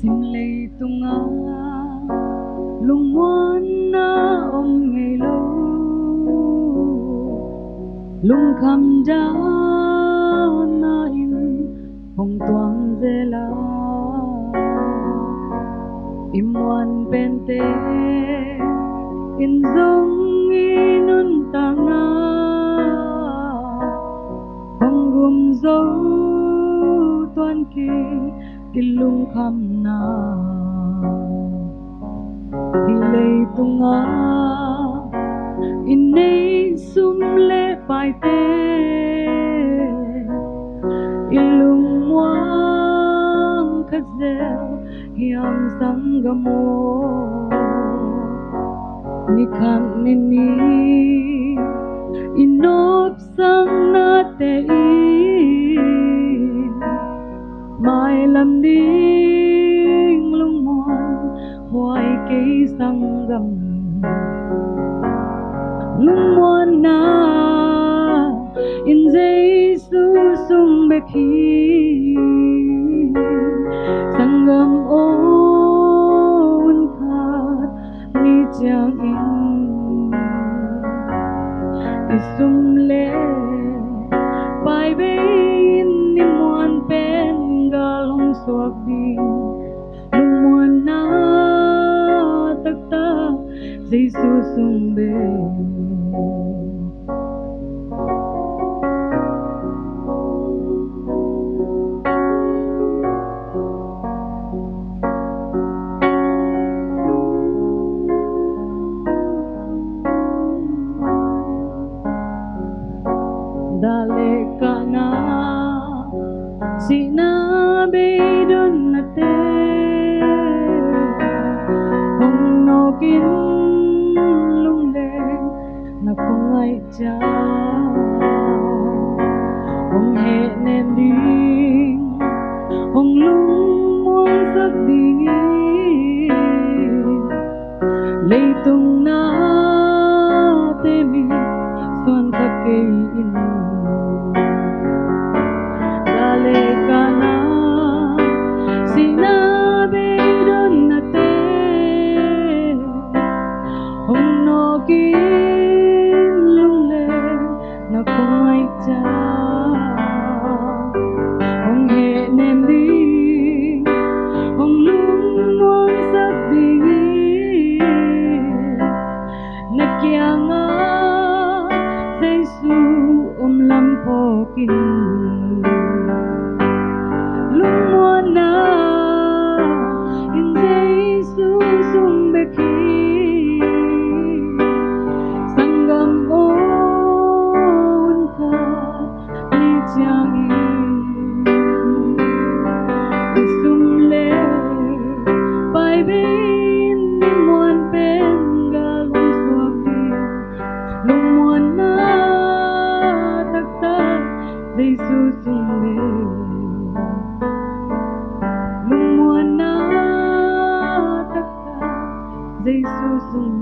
Sim lei tunga lung muan na om ngày lâu lung kham da na in hong tuang zela im muan pente in zong inun tanga hong gum zo tuan ki kilung kham na hi lei tunga in nei sum le pai te ilung muang khazel hiam sangamo ni khan ni inop sang na te mai lam ding lung muan hoai ke sangam lung muan na in Giêsu sung bekhi sangam on khat ni chang in isum le pai be ni muan pen galong suak ding lung muan na tak ta Giêsu sung be dale kana sinabi dun nate hong nokin lung leng na kungai cha hong he nem ding hong lung muang sak ding leitung na te mi son khak ke in dale kana sinabi dun nate hong nokin lung le na kumai cha hong he nem ding hong lung muang sak ding na kyanga Giêsu lam pokin lung muan na in Giêsu sung bekhi sangam on khat ni chang in sum le pai be ni muan pen galong suak ding lung muan na tak ta Giêsu sung be lung muan na tak ta Giêsu sung